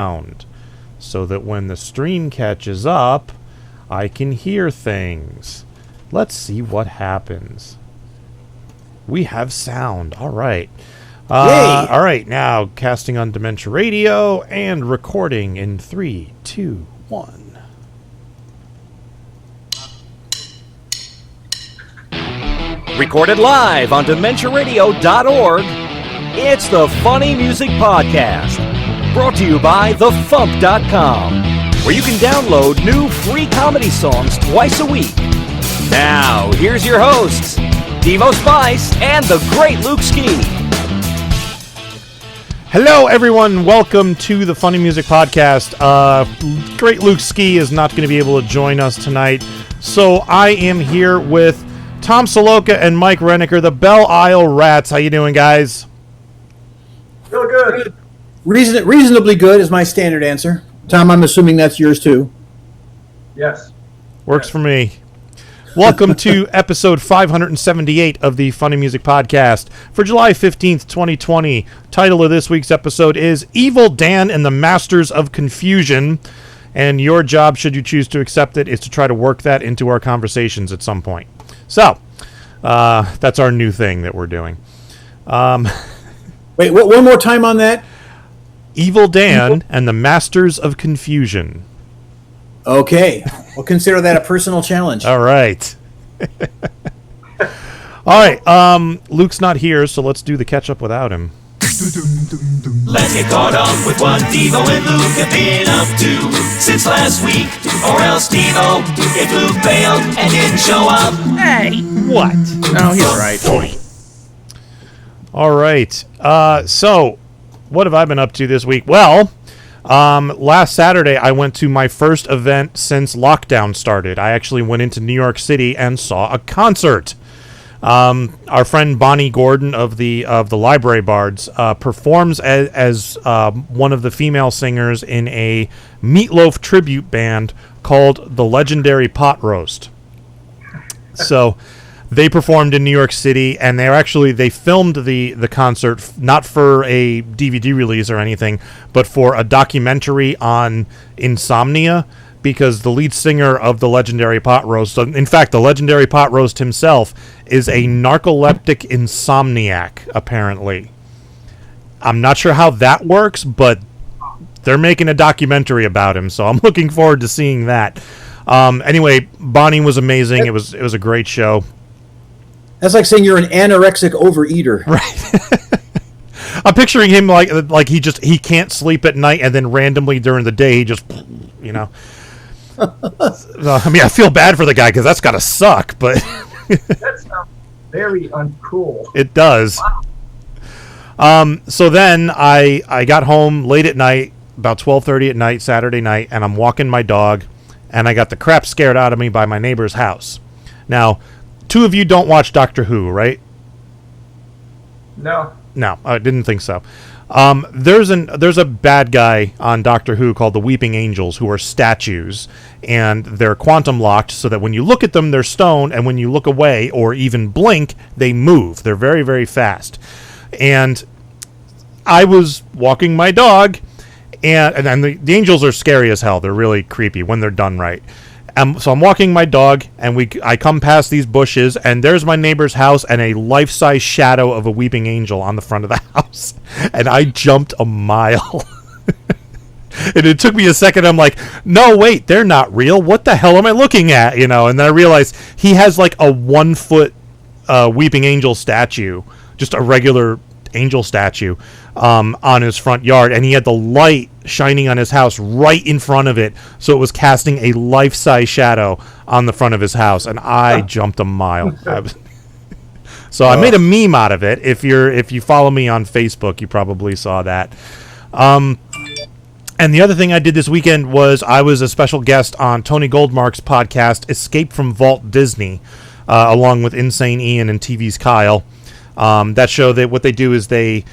sound so that when the stream catches up, I can hear things. Let's see what happens. We have sound. All right. All right, now casting on Dementia Radio and recording in 3, 2, 1. Recorded live on DementiaRadio.org, it's the Funny Music Podcast. Brought to you by FuMP.com, where you can download new free comedy songs twice a week. Now, here's your hosts, Devo Spice and the great Luke Ski. Hello, everyone. Welcome to the Funny Music Podcast. Great Luke Ski is not going to be able to join us tonight, so I am here with Tom Soloka and Mike Renneker, the Belle Isle Rats. How you doing, guys? Real good. Reasonably good is my standard answer. Tom, I'm assuming that's yours too. Yes. Works for me. Welcome to episode 578 of the Funny Music Podcast for July 15th, 2020. Title of this week's episode is Evil Dan and the Masters of Confusion. And your job, should you choose to accept it, is to try to work that into our conversations at some point. So, that's our new thing that we're doing. Wait, one more time on that? Evil Dan and the Masters of Confusion. Okay. We'll consider that a personal challenge. All right. All right. Luke's not here, so let's do the catch-up without him. Let's get caught up with what Devo and Luke have been up to since last week. Or else Devo, if Luke bailed and didn't show up. Hey, what? Oh, he's right. All right. So, what have I been up to this week? Well, last Saturday I went to my first event since lockdown started. I actually went into New York City and saw a concert. Our friend Bonnie Gordon of the Library Bards performs as one of the female singers in a Meatloaf tribute band called the Legendary Pot Roast. So they performed in New York City, and they filmed the concert not for a DVD release or anything, but for a documentary on insomnia, because the lead singer of the Legendary Pot Roast, in fact, the Legendary Pot Roast himself, is a narcoleptic insomniac, apparently. I'm not sure how that works, but they're making a documentary about him, so I'm looking forward to seeing that. Anyway, Bonnie was amazing. It was a great show. That's like saying you're an anorexic overeater. Right. I'm picturing him like he can't sleep at night, and then randomly during the day he just, I mean, I feel bad for the guy because that's got to suck, but That sounds very uncool. it does. So then I got home late at night, about 12:30 at night, Saturday night, and I'm walking my dog, and I got the crap scared out of me by my neighbor's house. Now, two of you don't watch Doctor Who, right? No. No, I didn't think so. There's a bad guy on Doctor Who called the Weeping Angels, who are statues, and they're quantum locked so that when you look at them, they're stone, and when you look away or even blink, they move. They're very, very fast. And I was walking my dog, and the angels are scary as hell. They're really creepy when they're done right. So I'm walking my dog, and I come past these bushes, and there's my neighbor's house and a life-size shadow of a weeping angel on the front of the house. And I jumped a mile. And it took me a second. I'm like, no, wait, they're not real. What the hell am I looking at? And then I realized he has like a 1 foot weeping angel statue, just a regular angel statue on his front yard, and he had the light shining on his house right in front of it, so it was casting a life-size shadow on the front of his house, and I jumped a mile. So I made a meme out of it. If you follow me on Facebook, you probably saw that. And the other thing I did this weekend was I was a special guest on Tony Goldmark's podcast, Escape from Walt Disney, along with Insane Ian and TV's Kyle. That show, what they do is they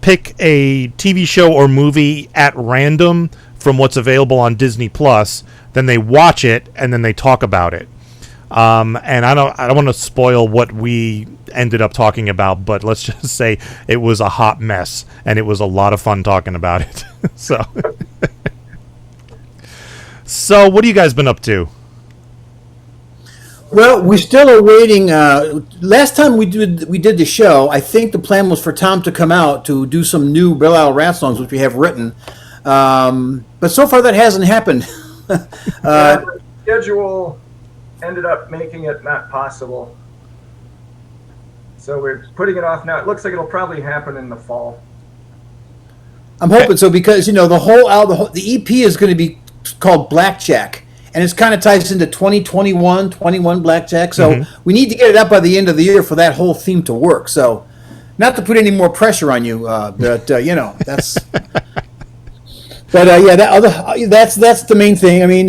pick a TV show or movie at random from what's available on Disney Plus. Then they watch it and then they talk about it. And I don't want to spoil what we ended up talking about, but let's just say it was a hot mess, and it was a lot of fun talking about it. So So, what have you guys been up to? Well, we still are waiting. Last time we did the show, I think the plan was for Tom to come out to do some new Belle Isle Rats songs, which we have written. But so far that hasn't happened. The schedule ended up making it not possible. So we're putting it off now. It looks like it'll probably happen in the fall. I'm hoping so because, the EP is going to be called Blackjack. And it's kind of ties into 2021 Blackjack. So we need to get it up by the end of the year for that whole theme to work. So not to put any more pressure on you, but, that's... But that's the main thing. I mean,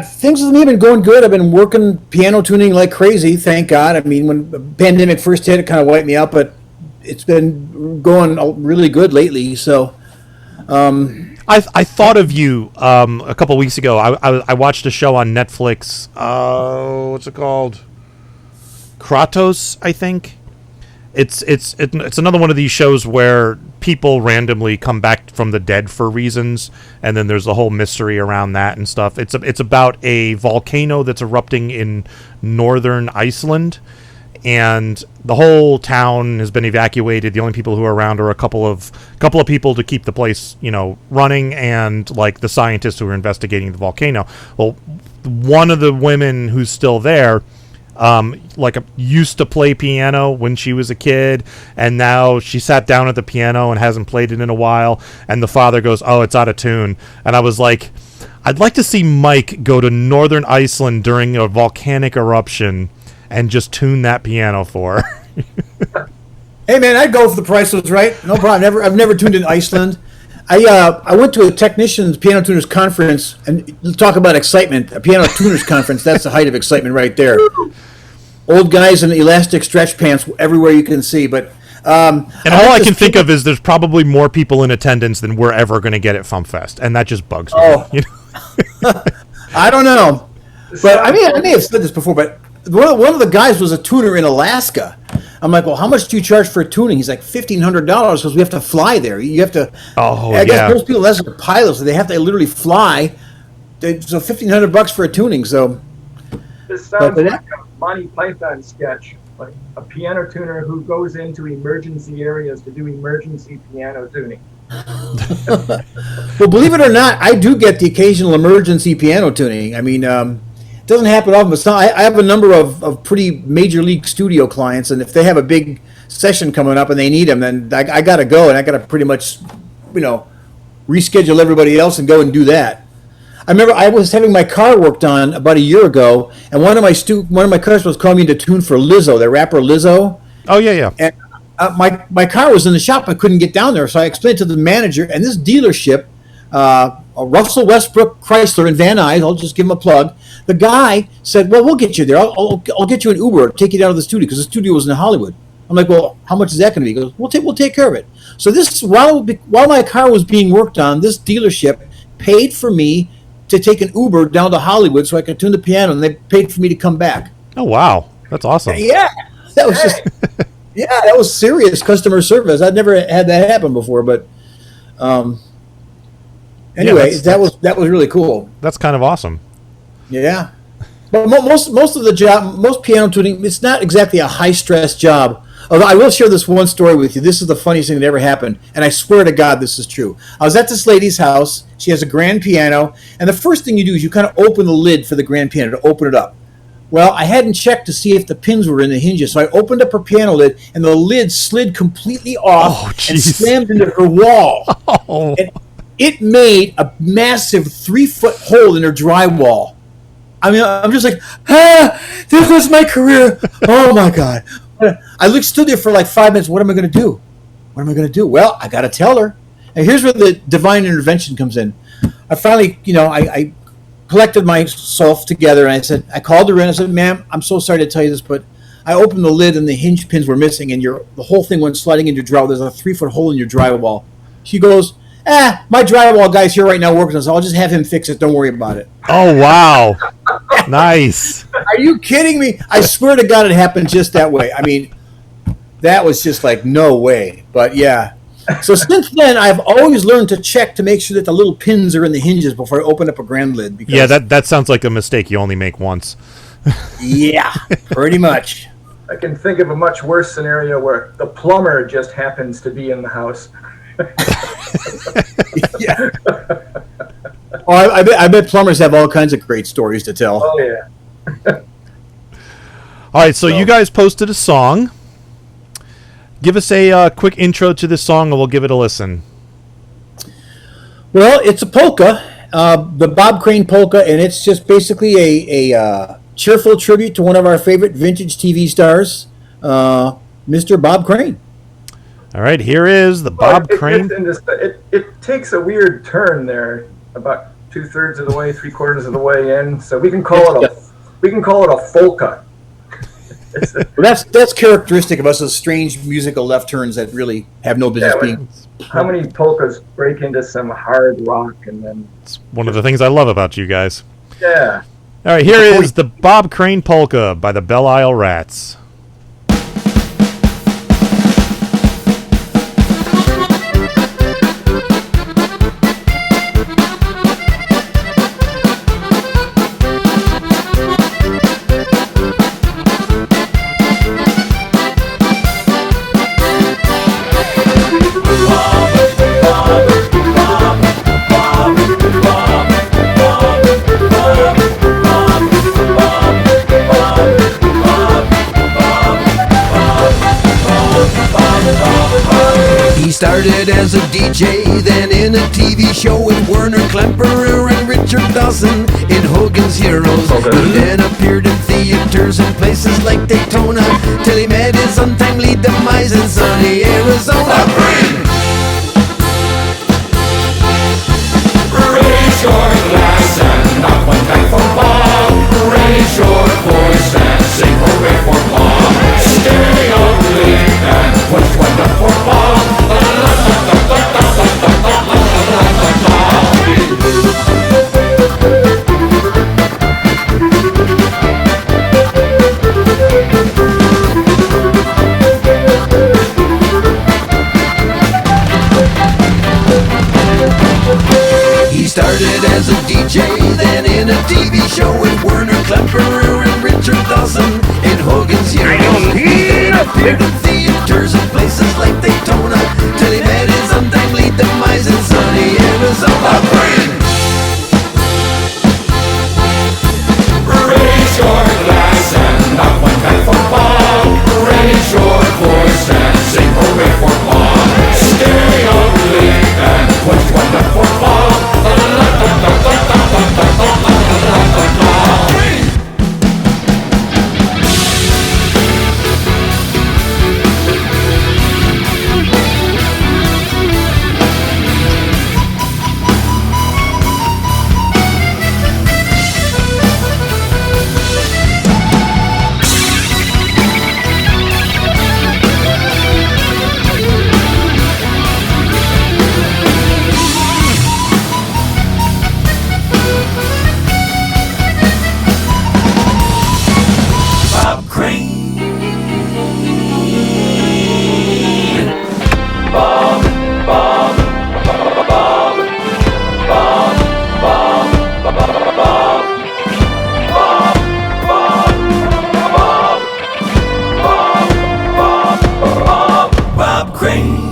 things have been going good. I've been working piano tuning like crazy, thank God. I mean, when the pandemic first hit, it kind of wiped me out, but it's been going really good lately. So, I thought of you a couple weeks ago. I watched a show on Netflix. What's it called? Kratos, I think. It's another one of these shows where people randomly come back from the dead for reasons, and then there's a whole mystery around that and stuff. It's about a volcano that's erupting in northern Iceland, and the whole town has been evacuated. The only people who are around are a couple of people to keep the place, running, and like the scientists who are investigating the volcano. Well, one of the women who's still there used to play piano when she was a kid, and now she sat down at the piano and hasn't played it in a while, and the father goes, "Oh, it's out of tune." And I was like, I'd like to see Mike go to northern Iceland during a volcanic eruption and just tune that piano for her. hey man, I'd go if the price was right. No problem. I've never tuned in Iceland. I went to a piano tuners conference, and talk about excitement. A piano tuners conference, that's the height of excitement right there. Old guys in elastic stretch pants everywhere you can see. But all I can think of is there's probably more people in attendance than we're ever going to get at FuMPFest, and that just bugs me. I don't know. But I may have said this before, but one of the guys was a tuner in Alaska. I'm like, well, how much do you charge for tuning? He's like $1,500 because we have to fly there. You have to. I guess most people, that's pilots, so they have to literally fly. So $1,500 for a tuning. So this sounds like a Monty Python sketch, like a piano tuner who goes into emergency areas to do emergency piano tuning. Well, believe it or not, I do get the occasional emergency piano tuning. I mean, it doesn't happen often, but I have a number of pretty major league studio clients, and if they have a big session coming up and they need them, then I got to go, and I got to pretty much, reschedule everybody else and go and do that. I remember I was having my car worked on about a year ago, and one of my customers called me to tune for Lizzo, the rapper Lizzo. Oh yeah. And my car was in the shop. I couldn't get down there, so I explained to the manager. And this dealership, Russell Westbrook Chrysler in Van Nuys, I'll just give him a plug. The guy said, "Well, we'll get you there. I'll get you an Uber, take you down to the studio because the studio was in Hollywood." I'm like, "Well, how much is that going to be?" He goes, "We'll take care of it." So this while my car was being worked on, this dealership paid for me to take an Uber down to Hollywood so I could tune the piano, and they paid for me to come back. Oh wow, that's awesome. Yeah, that was that was serious customer service. I'd never had that happen before, but anyway, that was really cool. That's kind of awesome. Yeah, but most of the job, most piano tuning, it's not exactly a high stress job. Although I will share this one story with you. This is the funniest thing that ever happened, and I swear to God this is true. I was at this lady's house. She has a grand piano, and the first thing you do is you kind of open the lid for the grand piano to open it up. Well, I hadn't checked to see if the pins were in the hinges, so I opened up her piano lid, and the lid slid completely off and slammed into her wall. Oh. And it made a massive 3-foot hole in her drywall. I mean, I'm just like, there goes my career. Oh, my God. I stood there for like 5 minutes. What am I going to do? What am I going to do? Well, I got to tell her. And here's where the divine intervention comes in. I finally, I collected myself together, and I called her in. I said, "Ma'am, I'm so sorry to tell you this, but I opened the lid and the hinge pins were missing, and the whole thing went sliding into your drywall. There's a 3-foot hole in your drywall." She goes, "My drywall guy's here right now working on it, so I'll just have him fix it. Don't worry about it." Oh, wow. Nice. Are you kidding me? I swear to God it happened just that way. I mean, that was just like, no way. But yeah. So since then, I've always learned to check to make sure that the little pins are in the hinges before I open up a grand lid. Because, Yeah, that sounds like a mistake you only make once. yeah, pretty much. I can think of a much worse scenario where the plumber just happens to be in the house. Yeah. Oh, I bet plumbers have all kinds of great stories to tell. Oh, yeah. All right, so you guys posted a song. Give us a quick intro to this song, and we'll give it a listen. Well, it's a polka, the Bob Crane polka, and it's just basically a cheerful tribute to one of our favorite vintage TV stars, Mr. Bob Crane. All right, here is the Bob Crane. It takes a weird turn there, about 2/3 of the way, 3/4 of the way in. So we can call it a folka. Well, that's characteristic of us, those strange musical left turns that really have no business being. How many polkas break into some hard rock and then? It's one of the things I love about you guys. Yeah. All right, here is the Bob Crane polka by the Belle Isle Rats. He started as a DJ, then in a TV show with Werner Klemperer and Richard Dawson in Hogan's Heroes. He then appeared in theaters in places like Daytona, till he met his untimely demise in sunny Arizona. Raise your glass and knock one back for Bob. Raise your voice and sing hooray for Bob. Stay up late and push one up for Bob. He started as a DJ, then in a TV show with Werner Klemperer and Richard Dawson in Hogan's Heroes. He then appeared in theaters and places like Daytona, till he met his untimely demise in sunny Arizona. Raise your glass and knock one back for Bob. Raise your voice and sing hooray for Bob. Stay up late and push one up for Bob. Bob Crane. Bob Crane.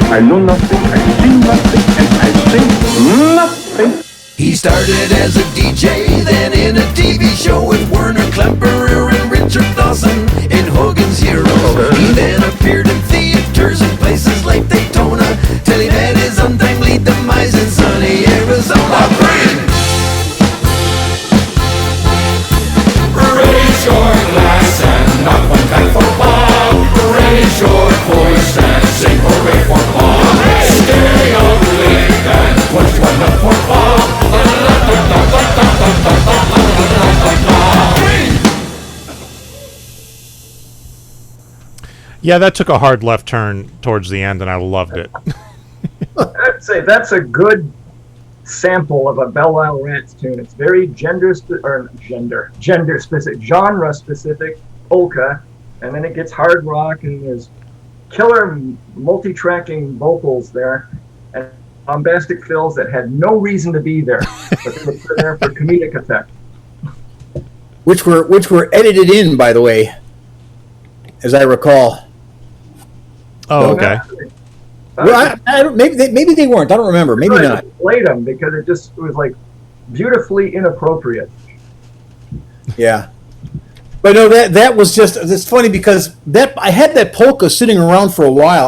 I know nothing, I see nothing, and I say nothing. He started as a DJ, then in a TV show with Werner Klemperer and Richard Dawson in Hogan's Heroes. He then appeared in theaters and places like Daytona, till he met his untimely demise in sunny Arizona. Raise your glass and knock one back for Bob. Raise your voice and sing hooray for Bob. Stay up late and push one up for Bob. Yeah, that took a hard left turn towards the end, and I loved it. I'd say that's a good sample of a Belle Isle Rats tune. It's very gender specific, genre specific, polka, and then it gets hard rock, and there's killer multi-tracking vocals there, and bombastic fills that had no reason to be there, but they were there for comedic effect. Which were edited in, by the way, as I recall. Oh, okay. Well, I don't, maybe they weren't. I don't remember. Maybe not. Played them because it was like beautifully inappropriate. Yeah, but no, that was just. It's funny because I had that polka sitting around for a while.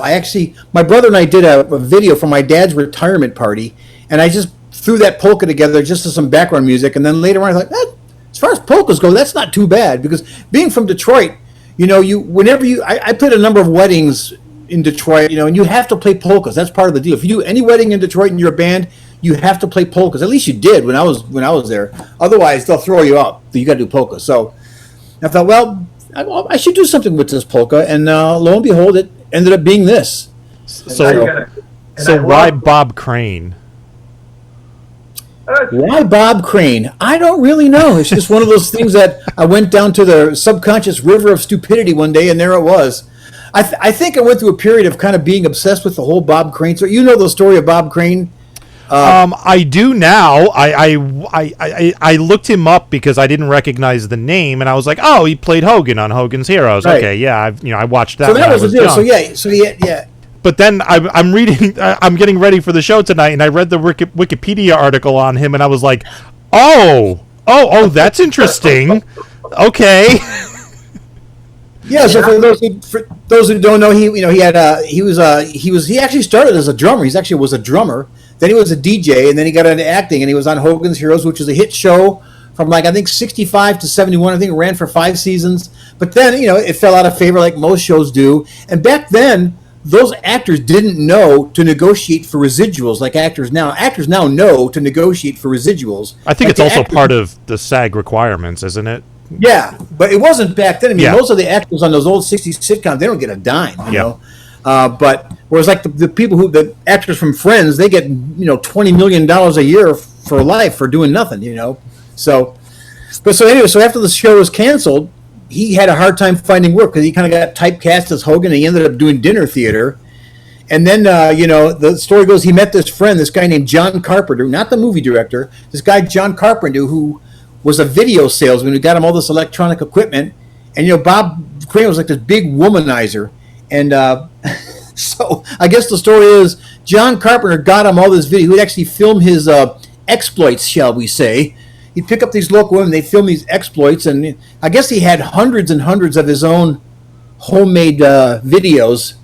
My brother and I did a video for my dad's retirement party, and I just threw that polka together just as some background music, and then later on I was like, as far as polkas go, that's not too bad, because being from Detroit, I played a number of weddings in Detroit, and you have to play polkas. That's part of the deal. If you do any wedding in Detroit and you're a band, you have to play polkas. At least you did when I was there. Otherwise, they'll throw you out. You got to do polkas. So I thought, well, I should do something with this polka, and lo and behold, it ended up being this. So why Bob Crane? Why Bob Crane? I don't really know. It's just one of those things that I went down to the subconscious river of stupidity one day, and there it was. I think I went through a period of kind of being obsessed with the whole Bob Crane story. You know the story of Bob Crane? I do now. I looked him up because I didn't recognize the name, and I was like, oh, he played Hogan on Hogan's Heroes. Right. Okay, yeah, I watched that. So when that I was the was deal. young. So yeah. But then I'm reading. I'm getting ready for the show tonight, and I read the Wikipedia article on him, and I was like, oh, that's interesting. Okay. Yeah. So for those who don't know, he actually started as a drummer. He actually was a drummer. Then he was a DJ, and then he got into acting, and he was on Hogan's Heroes, which was a hit show from I think 65 to 71. I think it ran for 5 seasons. But then it fell out of favor like most shows do. And back then, those actors didn't know to negotiate for residuals like actors now. Actors now know to negotiate for residuals. I think it's also part of the SAG requirements, isn't it? Yeah, but it wasn't back then. I mean, most of the actors on those old 60s sitcoms, they don't get a dime, you know. But whereas like the actors from Friends, they get, $20 million a year for life for doing nothing, So after the show was canceled, he had a hard time finding work because he kind of got typecast as Hogan, and he ended up doing dinner theater. And then, the story goes he met this friend, this guy named John Carpenter, not the movie director, this guy John Carpenter, who was a video salesman who got him all this electronic equipment. And, Bob Crane was like this big womanizer. And so I guess the story is John Carpenter got him all this video. He would actually film his exploits, shall we say. He'd pick up these local women, they'd film these exploits, and I guess he had hundreds and hundreds of his own homemade videos.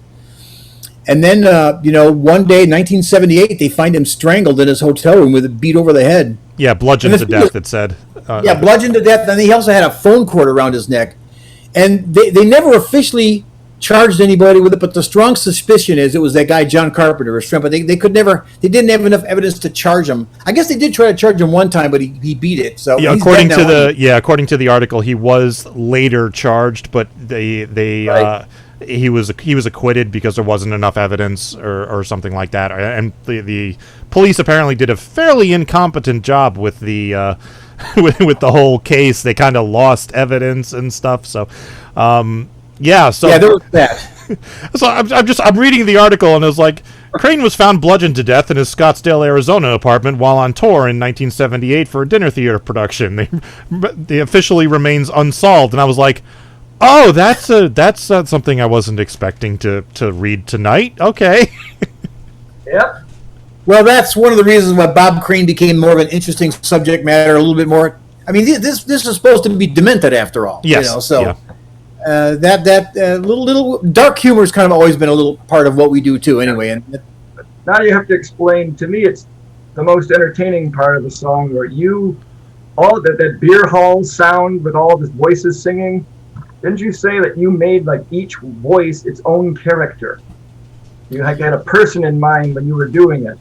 And then, one day in 1978, they find him strangled in his hotel room with a beat over the head. Yeah, bludgeoned to death, it said. Bludgeoned to death. And he also had a phone cord around his neck. And they never officially charged anybody with it, but the strong suspicion is it was that guy John Carpenter, his friend, but they didn't have enough evidence to charge him. I guess they did try to charge him one time, but he beat it. So according to the article, he was later charged, but he was acquitted because there wasn't enough evidence or something like that. And the police apparently did a fairly incompetent job with the with the whole case. They kind of lost evidence and stuff. So. There was that. So I'm reading the article, and it was like, Crane was found bludgeoned to death in his Scottsdale, Arizona apartment while on tour in 1978 for a dinner theater production. They officially remains unsolved, and I was like, oh, that's something I wasn't expecting to read tonight. Okay. Yep. Well, that's one of the reasons why Bob Crane became more of an interesting subject matter, a little bit more. I mean, this is supposed to be demented after all. Yes. Little dark humor has kind of always been a little part of what we do too, anyway. And now you have to explain to me. It's the most entertaining part of the song, where all that beer hall sound with all the voices singing. Didn't you say that you made like each voice its own character? You had a person in mind when you were doing it.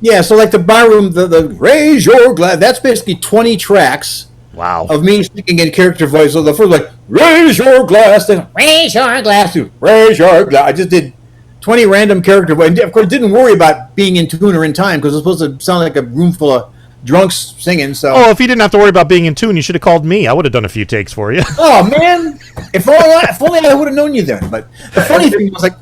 Yeah, so like the barroom, the Raise Your Glass, that's basically 20 tracks Wow. Of me speaking in character voice. So the first like, raise your glass, then raise your glass, raise your glass. I just did 20 random character voice. Of course, didn't worry about being in tune or in time because it's supposed to sound like a room full of drunks singing. So, Oh, if you didn't have to worry about being in tune, you should have called me. I would have done a few takes for you. oh man, if only I would have known you then. But the funny thing was like,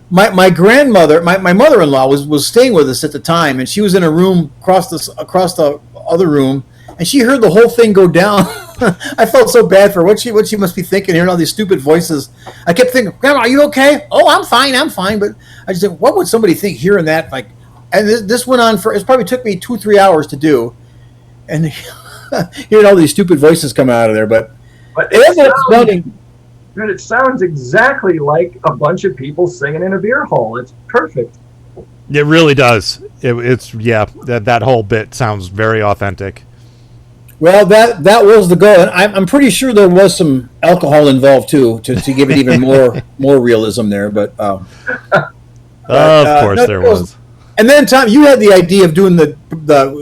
my grandmother, my mother-in-law was staying with us at the time, and she was in a room across the other room, and she heard the whole thing go down. I felt so bad for what she must be thinking, hearing all these stupid voices. I kept thinking, Grandma, are you okay? Oh, I'm fine. But I just said, what would somebody think hearing that? Like, and this went on it probably took me 2-3 hours to do, and hearing all these stupid voices come out of there. But it sounds exactly like a bunch of people singing in a beer hall. It's perfect. It really does. That whole bit sounds very authentic. Well, that was the goal, and I'm pretty sure there was some alcohol involved too to give it even more realism there. But of course there was. And then Tom, you had the idea of doing the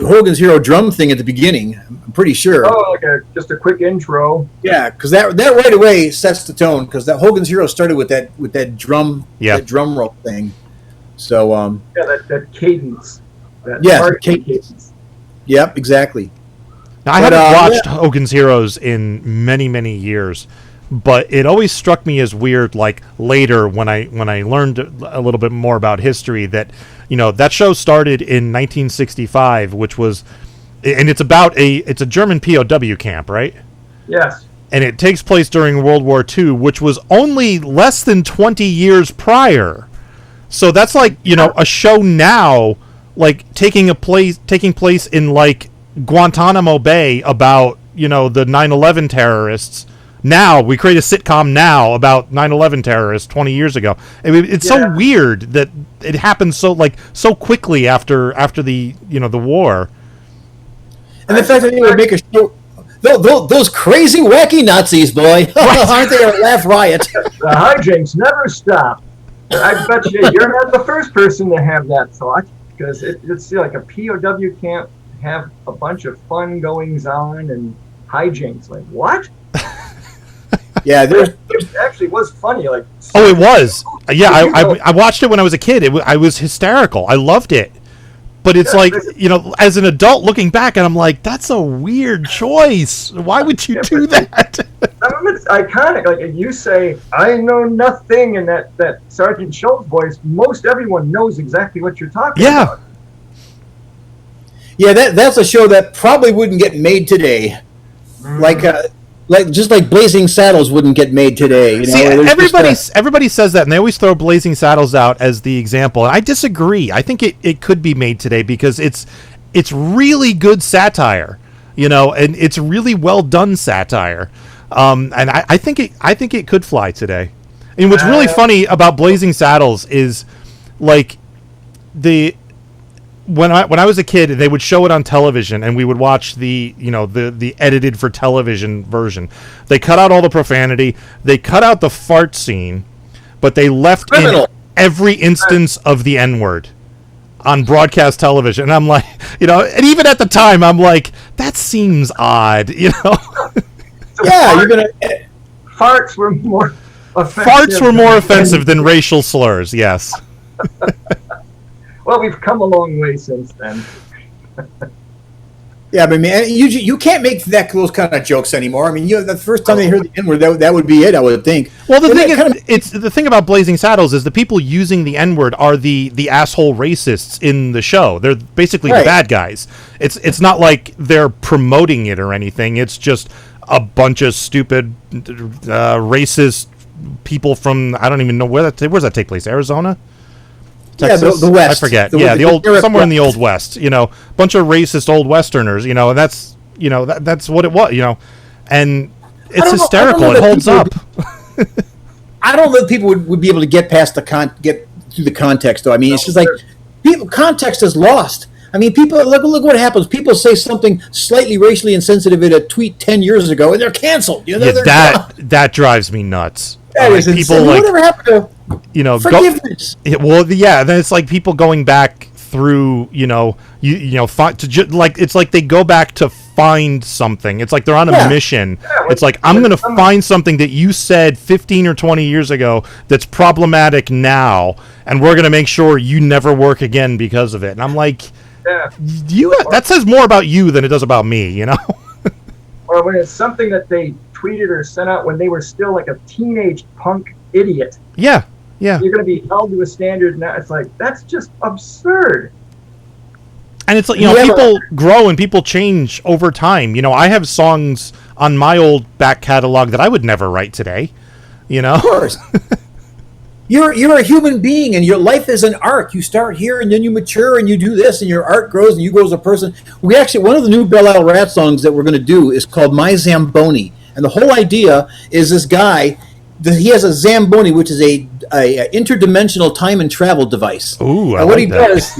Hogan's Hero drum thing at the beginning. I'm pretty sure. Oh, like just a quick intro. Yeah, because that right away sets the tone. Because that Hogan's Hero started with that drum roll thing. So that cadence. Cadence. Yep, exactly. Now, I haven't watched Hogan's Heroes in many, many years, but it always struck me as weird, like later when I learned a little bit more about history, that that show started in 1965, which was, and it's a German POW camp, right? Yes. And it takes place during World War II, which was only less than 20 years prior. So that's like a show now, like taking place in like Guantanamo Bay about the 9/11 terrorists. Now we create a sitcom now about 9/11 terrorists 20 years ago. I mean, it's so weird that it happened so quickly after the the war. And the fact that they would make a show, those crazy wacky Nazis, boy, aren't they a laugh riot? The hijinks never stop. I bet you're not the first person to have that thought, because it's like a POW camp have a bunch of fun goings on and hijinks. Like, what? Yeah, it actually was funny. Like, oh, it was. Yeah, I watched it when I was a kid. I was hysterical. I loved it. But it's like, as an adult looking back, and I'm like, that's a weird choice. Why would you do that? It's iconic. Like, you say, I know nothing, in that Sergeant Schultz voice, most everyone knows exactly what you're talking about. Yeah, that's a show that probably wouldn't get made today. Just like Blazing Saddles wouldn't get made today. See, everybody says that, and they always throw Blazing Saddles out as the example. And I disagree. I think it could be made today because it's really good satire, and it's really well done satire. And I think it could fly today. And what's really funny about Blazing Saddles is, like, when I was a kid, they would show it on television, and we would watch the edited for television version. They cut out all the profanity, they cut out the fart scene, but they left in every instance of the N-word on broadcast television. And I'm like, and even at the time, I'm like, that seems odd, Yeah, you're gonna. Farts were more offensive. Farts were more offensive than racial slurs. Yes. Well, we've come a long way since then. Yeah, but man, you can't make those kind of jokes anymore. I mean, the first time they heard the N-word, that would be it, I would think. Well, the thing about Blazing Saddles is the people using the N-word are the asshole racists in the show. They're basically the bad guys. It's not like they're promoting it or anything. It's just a bunch of stupid racist people from, I don't even know where's that take place? Arizona? Texas? Yeah, the West. I forget. The old somewhere in the old West. Bunch of racist old Westerners. And that's that's what it was. And it's hysterical. It holds up. I don't know that people would be able to get past get through the context, though. I mean, it's just like context is lost. I mean, people look what happens. People say something slightly racially insensitive in a tweet 10 years ago, and they're canceled. That drives me nuts. That is people whatever happened to forgiveness. Then it's like people going back through, like it's like they go back to find something. It's like they're on a mission. It's like, I'm going to find something that you said 15 or 20 years ago that's problematic now, and we're going to make sure you never work again because of it. And I'm like, that says more about you than it does about me, you know? Or when it's something that they tweeted or sent out when they were still like a teenage punk idiot. Yeah. You're going to be held to a standard now. It's like, that's just absurd. And it's like, people grow and people change over time. I have songs on my old back catalog that I would never write today, Of course. You're a human being, and your life is an arc. You start here, and then you mature, and you do this, and your art grows, and you grow as a person. We actually, one of the new Belle Isle Rats songs that we're going to do is called My Zamboni. And the whole idea is this guy, he has a Zamboni, which is a interdimensional time and travel device. Ooh, and what he does,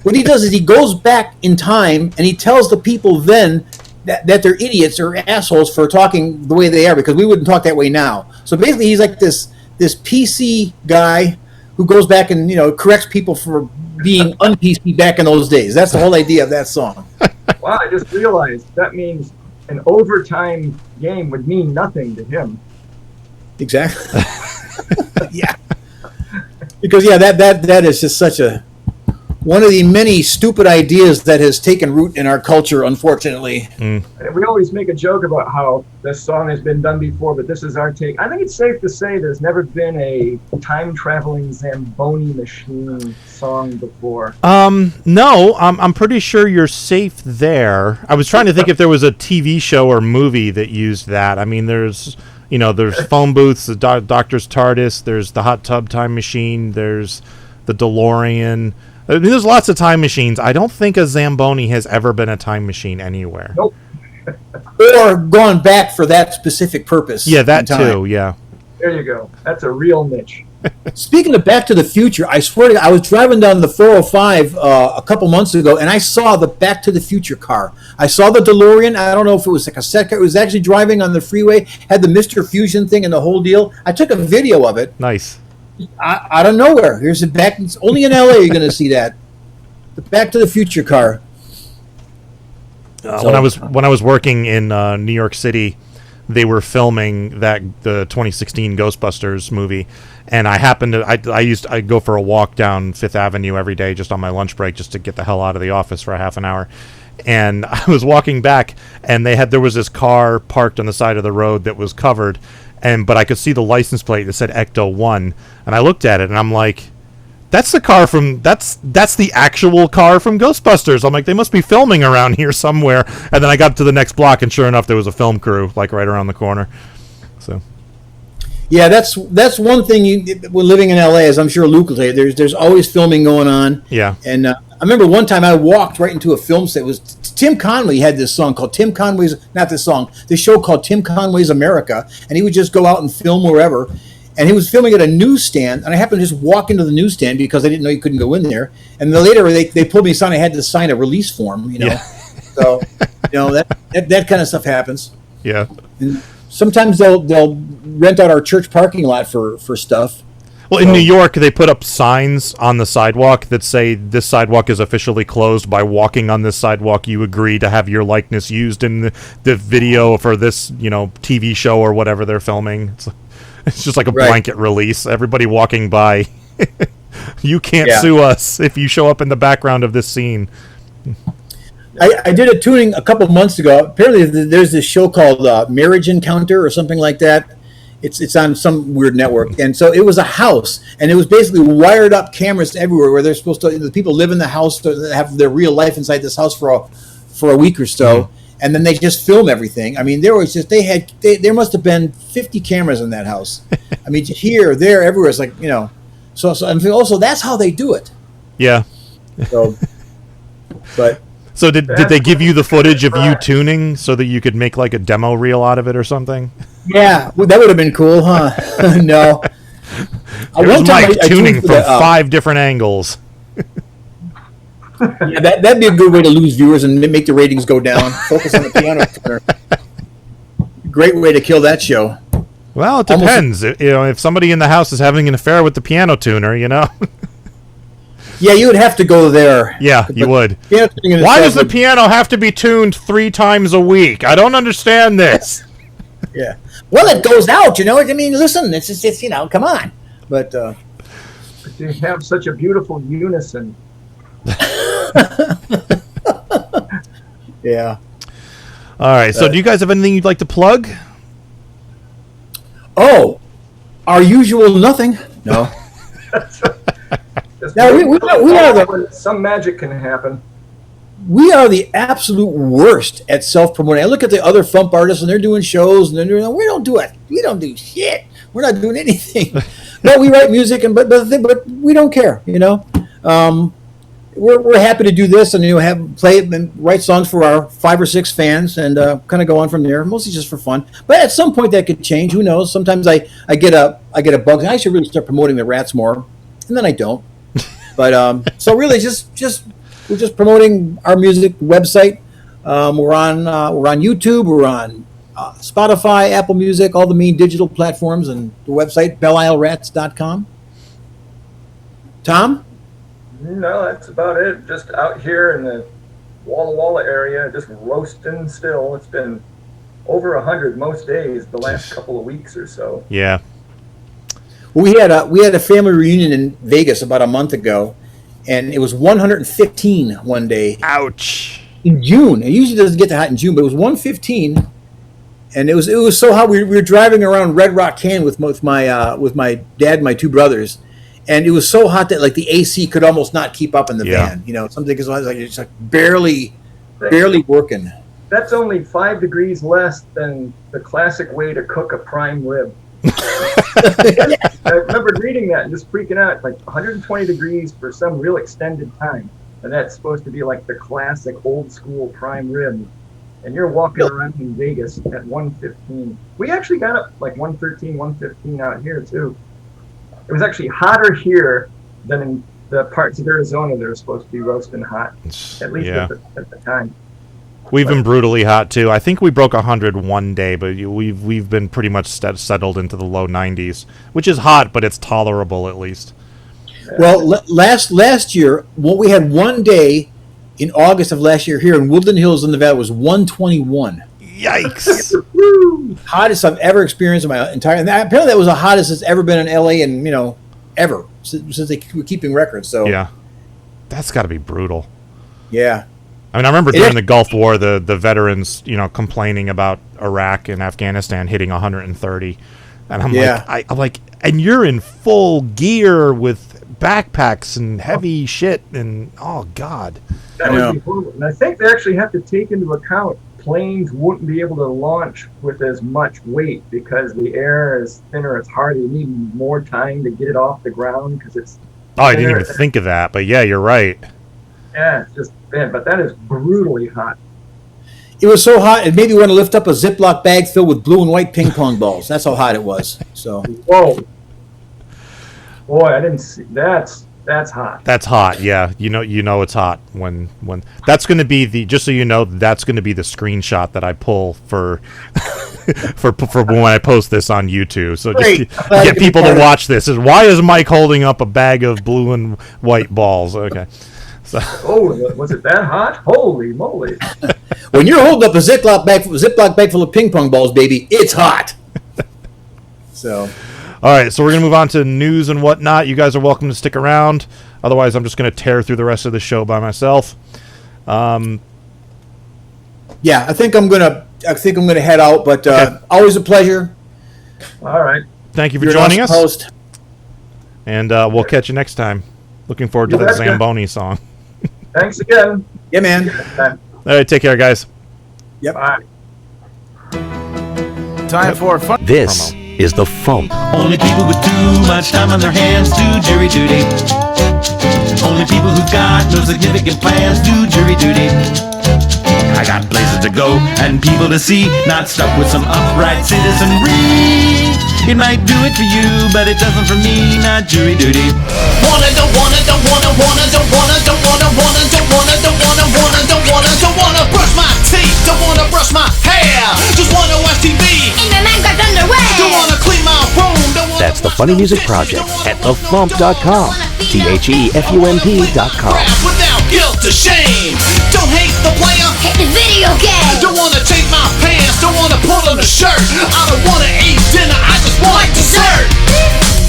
what he does is he goes back in time and he tells the people then that they're idiots or assholes for talking the way they are, because we wouldn't talk that way now. So basically, he's like this PC guy who goes back and corrects people for being un-PC back in those days. That's the whole idea of that song. Wow, I just realized that means an overtime game would mean nothing to him. Exactly. Yeah. Because that is just such one of the many stupid ideas that has taken root in our culture, unfortunately. And we always make a joke about how this song has been done before, but this is our take. I think it's safe to say there's never been a time-traveling Zamboni machine song before. No, I'm pretty sure you're safe there. I was trying to think if there was a TV show or movie that used that. I mean, there's phone booths, the Doctor's TARDIS, there's the hot tub time machine, there's the DeLorean. I mean, there's lots of time machines. I don't think a Zamboni has ever been a time machine anywhere. Nope. Or gone back for that specific purpose. Yeah, that too, yeah. There you go. That's a real niche. Speaking of Back to the Future, I swear to God, I was driving down the 405 a couple months ago, and I saw the Back to the Future car. I saw the DeLorean. I don't know if it was like a set car. It was actually driving on the freeway, had the Mr. Fusion thing and the whole deal. I took a video of it. Nice. Out of nowhere. Here's it back. It's only in LA you're going to see that. The Back to the Future car. When I was working in New York City, they were filming the 2016 Ghostbusters movie, and I happened to I go for a walk down Fifth Avenue every day just on my lunch break just to get the hell out of the office for a half an hour. And I was walking back, and there was this car parked on the side of the road that was covered, but I could see the license plate that said Ecto 1, and I looked at it and I'm like, that's the car that's the actual car from Ghostbusters. I'm like, they must be filming around here somewhere. And then I got to the next block, and sure enough, there was a film crew like right around the corner. So, yeah, that's one thing when living in LA, as I'm sure Luke will tell you, there's always filming going on. Yeah. And I remember one time I walked right into a film set. It was Tim Conway had this song called Tim Conway's, not this song, this show called Tim Conway's America, and he would just go out and film wherever. And he was filming at a newsstand, and I happened to just walk into the newsstand because I didn't know you couldn't go in there. And then later they pulled me aside. I had to sign a release form, Yeah. So, that kind of stuff happens. Yeah. And sometimes they'll rent out our church parking lot for stuff. Well, in New York, they put up signs on the sidewalk that say this sidewalk is officially closed. By walking on this sidewalk, you agree to have your likeness used in the video for this, TV show or whatever they're filming. It's just like a blanket release. Everybody walking by, you can't sue us if you show up in the background of this scene. I did a tuning a couple of months ago. Apparently, there's this show called Marriage Encounter or something like that. It's on some weird network, and so it was a house, and it was basically wired up cameras everywhere where they're supposed to. The people live in the house, have their real life inside this house for a week or so. Mm-hmm. And then they just film everything. I mean, there must have been 50 cameras in that house. I mean, here, there, everywhere. It's like, so and also that's how they do it. Yeah. So did they give you the footage of you tuning so that you could make like a demo reel out of it or something? Yeah, well, that would have been cool, huh? No. Here's Mike tuning from 5 different angles. Yeah, that'd be a good way to lose viewers and make the ratings go down. Focus on the piano tuner. Great way to kill that show. Well, it depends. If somebody in the house is having an affair with the piano tuner, Yeah, you would have to go there. Yeah, you would. Piano tuning in Why does itself the piano have to be tuned 3 times a week? I don't understand this. Yeah. Well, it goes out, you know. I mean, listen, it's just, you know, come on. But You have such a beautiful unison. yeah. All right, so do you guys have anything you'd like to plug? Oh, our usual nothing. No. Just Now, we are the some magic can happen. we are the absolute worst at self-promoting. I look at the other FuMP artists, and they're doing shows, and they're doing. We don't do it. We don't do shit. We're not doing anything. No, we write music, and but we don't care. You know, we're happy to do this, and play and write songs for our 5 or 6 fans, and kind of go on from there. Mostly just for fun. But at some point, that could change. Who knows? Sometimes I get a bug. I should really start promoting the Rats more, and then I don't. But so really, we're just promoting our music website. We're on YouTube. We're on Spotify, Apple Music, all the main digital platforms, and the website BelleIsleRats.com. Tom? No, that's about it. Just out here in the Walla Walla area, just roasting still. It's been over 100 most days the last couple of weeks or so. Yeah. Well, we had a family reunion in Vegas about a month ago, and it was 115 one day Ouch. in June. It usually doesn't get that hot in June, but it was 115, and it was so hot. We were driving around Red Rock Canyon with my dad and my 2 brothers, and it was so hot that like the AC could almost not keep up in the van. You know, something is like it's like barely working. That's only 5 degrees less than the classic way to cook a prime rib. I remember reading that and just freaking out. Like 120 degrees for some real extended time, and that's supposed to be like the classic old school prime rib. And you're walking around in Vegas at 115. We actually got up like 113, 115 out here too. It was actually hotter here than in the parts of Arizona that are supposed to be roasting hot, at least at the time. We've been brutally hot too. I think we broke 100 one day, but we've been pretty much settled into the low 90s, which is hot, but it's tolerable at least. Well, last year, what we had one day in August of last year here in Woodland Hills in Nevada was 121. Yikes! Hottest I've ever experienced in my entire. And apparently, that was the hottest it's ever been in LA, and ever since they were keeping records. So yeah, that's got to be brutal. Yeah. I mean, I remember during the Gulf War, the veterans, complaining about Iraq and Afghanistan hitting 130, and I'm like, and you're in full gear with backpacks and heavy shit, and oh god. That would be horrible. And I think they actually have to take into account planes wouldn't be able to launch with as much weight because the air is thinner. It's harder. You need more time to get it off the ground because it's. Oh, I didn't even think of that, but yeah, you're right. Yeah, it's just bad, but that is brutally hot. It was so hot, it made me want to lift up a Ziploc bag filled with blue and white ping pong balls. That's how hot it was. So. Whoa. Boy, I didn't see that's hot. That's hot, yeah. You know it's hot when that's going to be just so you know, that's going to be the screenshot that I pull for for when I post this on YouTube. So just get people to watch this. Why is Mike holding up a bag of blue and white balls? Okay. So. Oh, was it that hot? Holy moly! When you're holding up a Ziploc bag full of ping pong balls, baby, it's hot. So. All right, so we're going to move on to news and whatnot. You guys are welcome to stick around. Otherwise, I'm just going to tear through the rest of the show by myself. Yeah, I think I'm gonna head out, but always a pleasure. All right. Thank you for joining us. Host. And we'll catch you next time. Looking forward to that Zamboni song. Thanks again. Yeah, man. All right, take care, guys. Yep. Bye. Time for fun. This is the FuMP. Only people with too much time on their hands do jury duty. Only people who've got no significant plans do jury duty. I got places to go and people to see, not stuck with some upright citizenry. It might do it for you, but it doesn't for me, not jury duty. Don't wanna brush my teeth, don't wanna brush my hair. Just wanna watch TV. And my man got underwear. Don't wanna clean my room, don't wanna. That's the Funny Music Project at thefump.com. TheFUMP.com. Without guilt or shame. Don't hate the player. Hate the video game. Don't wanna take my pants. Don't wanna pull on the shirt. I don't wanna eat dinner. I just want dessert.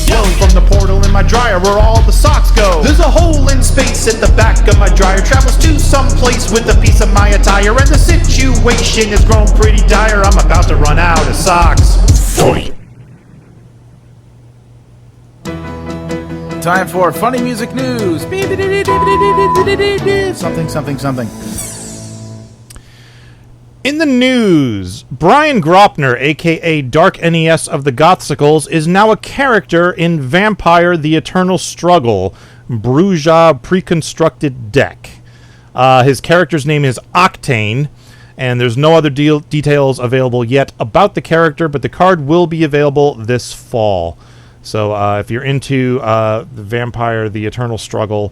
Yelling from the portal in my dryer where all the socks go. There's a hole in space at the back of my dryer. Travels to some place with a piece of my attire, and the situation has grown pretty dire. I'm about to run out of socks. Time for funny music news. Something. In the news, Brian Gropner, aka DarkNES of the Gothsicles, is now a character in Vampire: The Eternal Struggle, Bruja Preconstructed Deck. His character's name is Octane, and there's no other details available yet about the character, but the card will be available this fall. So if you're into the Vampire: The Eternal Struggle,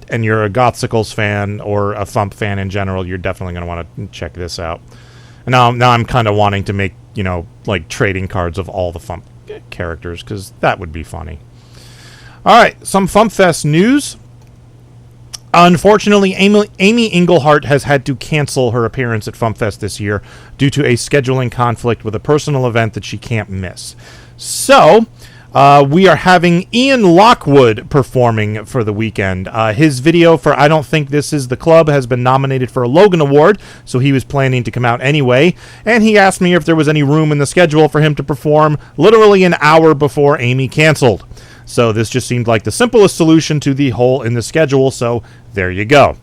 and you're a Gothsicles fan or a FuMP fan in general, you're definitely going to want to check this out. And now I'm kind of wanting to make, like trading cards of all the FuMP characters, because that would be funny. All right, some FuMPFest news. Unfortunately, Amy Englehart has had to cancel her appearance at FuMPFest this year due to a scheduling conflict with a personal event that she can't miss. So we are having Ian Lockwood performing for the weekend. His video for I Don't Think This Is the Club has been nominated for a Logan Award, so he was planning to come out anyway, and he asked me if there was any room in the schedule for him to perform literally an hour before Amy canceled. So this just seemed like the simplest solution to the hole in the schedule, so there you go.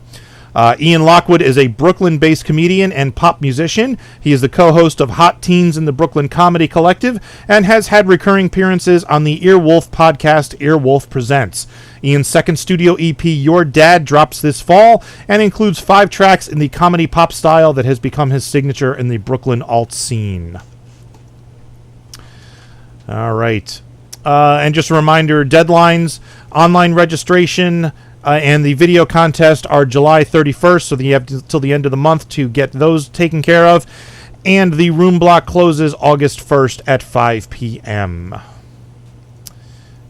Ian Lockwood is a Brooklyn-based comedian and pop musician. He is the co-host of Hot Teens in the Brooklyn Comedy Collective and has had recurring appearances on the Earwolf podcast, Earwolf Presents. Ian's second studio EP, Your Dad, drops this fall and includes 5 tracks in the comedy pop style that has become his signature in the Brooklyn alt scene. All right. And just a reminder, deadlines, online registration, and the video contest are July 31st, so you have till the end of the month to get those taken care of. And the room block closes August 1st at 5 p.m.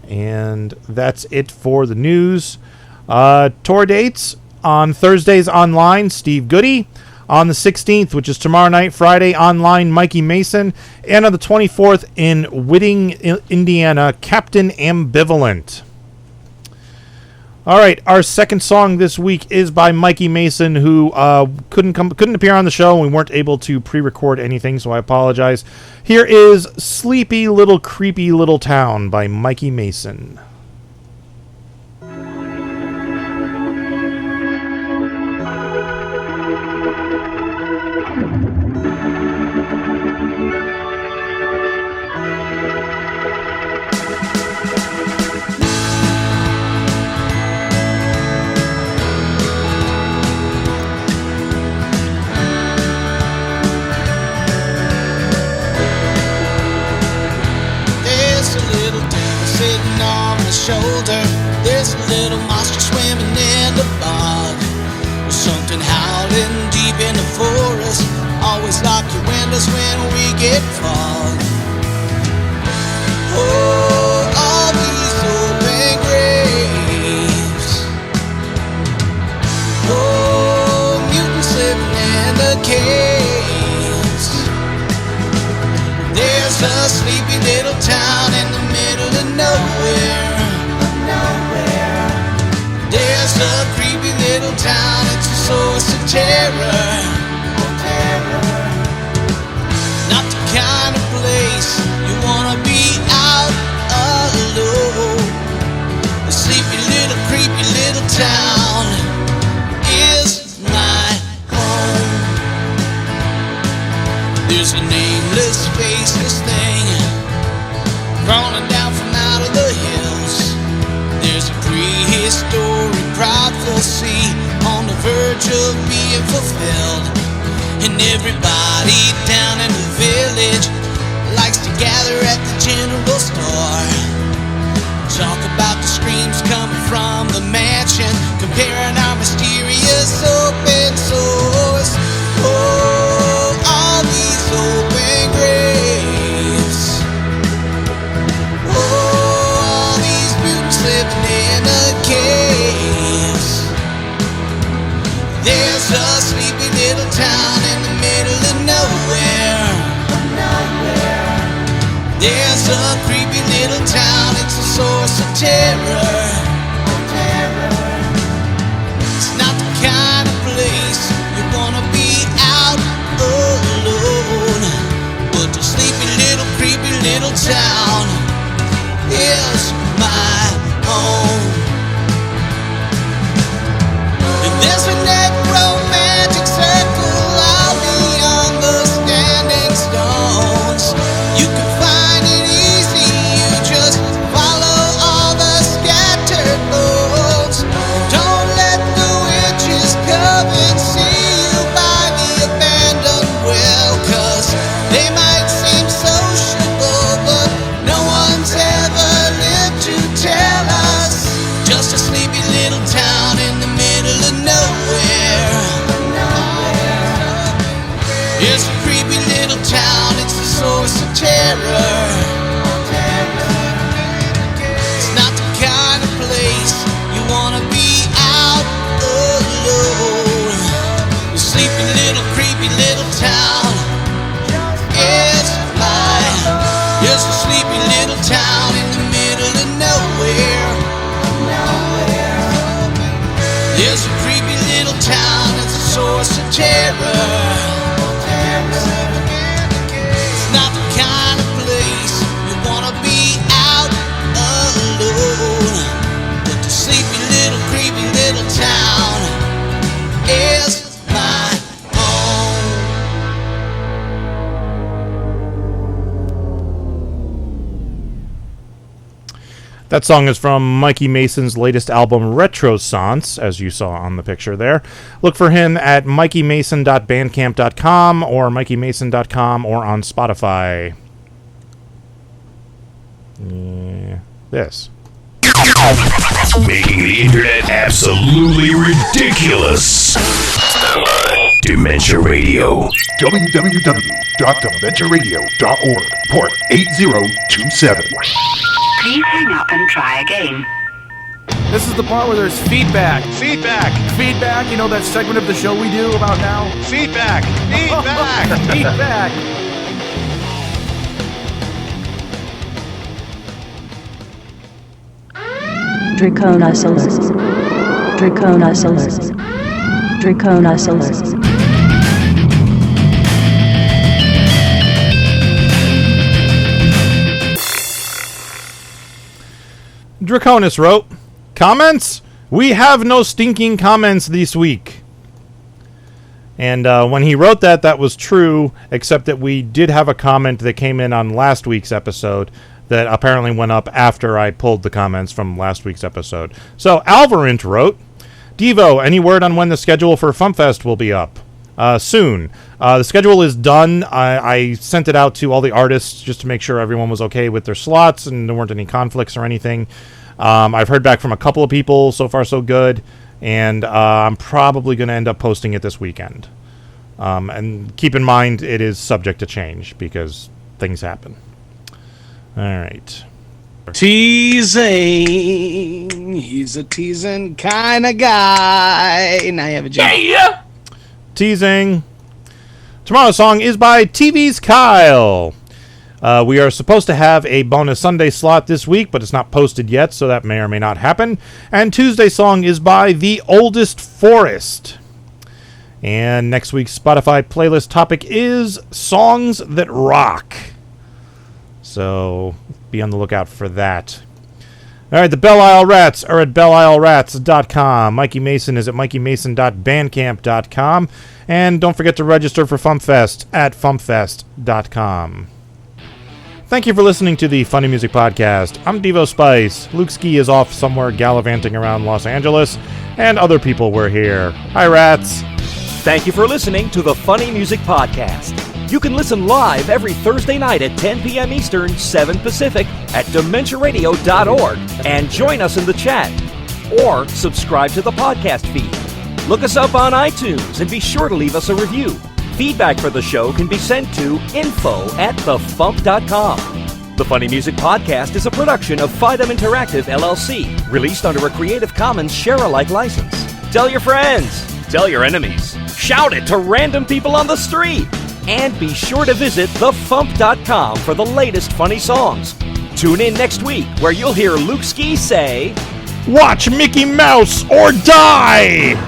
And that's it for the news. Tour dates on Thursdays online, Steve Goody. On the 16th, which is tomorrow night, Friday, online, Mikey Mason. And on the 24th in Whitting, Indiana, Captain Ambivalent. All right, our second song this week is by Mikey Mason, who couldn't appear on the show, and we weren't able to pre-record anything, so I apologize. Here is Sleepy Little Creepy Little Town by Mikey Mason. Shoulder, there's a little monster swimming in the bog. There's something howling deep in the forest. Always lock your windows when we get fog. Oh, all these open graves. Oh, mutants living in the caves. There's a sleepy little town in the middle of nowhere. There's a creepy little town, it's a source of terror. Not the kind of place you wanna be out alone. A sleepy little creepy little town is my home. There's a nameless, faceless thing crawling down from out of the hills. There's a prehistoric prophecy on the verge of being fulfilled. And everybody down in the village likes to gather at the general store. Talk about the screams coming from the mansion, comparing our mysterious open source. Oh, all these open graves. Oh, all these mutants living in a cave. source of terror. It's not the kind of place you wanna be out alone, but the sleepy little creepy little town is my home. And there's a necromantic circle of the understanding stones. You can find it easy, you just follow all the scattered bones. Don't let the witches come and see you by the abandoned well, 'cause they might seem sociable, but no one's ever lived to tell us. Just a sleepy little town in the middle of nowhere. It's a creepy little town, it's the source of terror. It's not the kind of place you wanna be out alone. The sleepy little creepy little town is mine. It's a sleepy little town in the middle of nowhere. It's a creepy little town, it's a source of terror. It's not the kind of place you wanna be out alone, but the sleepy little creepy little town is my home. That song is from Mikey Mason's latest album, Retrosance, as you saw on the picture there. Look for him at mikeymason.bandcamp.com or mikeymason.com or on Spotify. Yeah, this. Making the internet absolutely ridiculous. Dementia Radio. www.dementiaradio.org. Port 8027. Please hang up and try again. This is the part where there's feedback. Feedback. Feedback, you know that segment of the show we do about now? Feedback. Feedback. Feedback. Draconosaurus. Draconosaurus. Draconosaurus. Draconis wrote, "Comments? We have no stinking comments this week." And when he wrote that, that was true, except that we did have a comment that came in on last week's episode that apparently went up after I pulled the comments from last week's episode. So Alvarint wrote, "Devo, any word on when the schedule for FuMPFest will be up?" Soon. The schedule is done. I sent it out to all the artists just to make sure everyone was okay with their slots and there weren't any conflicts or anything. I've heard back from a couple of people. So far, so good. And I'm probably going to end up posting it this weekend. And keep in mind, it is subject to change because things happen. All right. Teasing. He's a teasing kind of guy. Now you have a job. Yeah. Teasing. Tomorrow's song is by TV's Kyle. We are supposed to have a bonus Sunday slot this week, but it's not posted yet, so that may or may not happen. And Tuesday's song is by The Oldest Forest. And next week's Spotify playlist topic is Songs That Rock. So be on the lookout for that. All right, the Belle Isle Rats are at BelleIsleRats.com. Mikey Mason is at MikeyMason.bandcamp.com. And don't forget to register for FuMPFest at FuMPFest.com. Thank you for listening to the Funny Music Podcast. I'm Devo Spice. Luke Ski is off somewhere gallivanting around Los Angeles. And other people were here. Hi, Rats. Thank you for listening to the Funny Music Podcast. You can listen live every Thursday night at 10 p.m. Eastern, 7 Pacific at DementiaRadio.org and join us in the chat. Or subscribe to the podcast feed. Look us up on iTunes and be sure to leave us a review. Feedback for the show can be sent to info@thefump.com. The Funny Music Podcast is a production of FIDEM Interactive, LLC, released under a Creative Commons share-alike license. Tell your friends, tell your enemies, shout it to random people on the street. And be sure to visit thefump.com for the latest funny songs. Tune in next week where you'll hear Luke Ski say, Watch Mickey Mouse or die!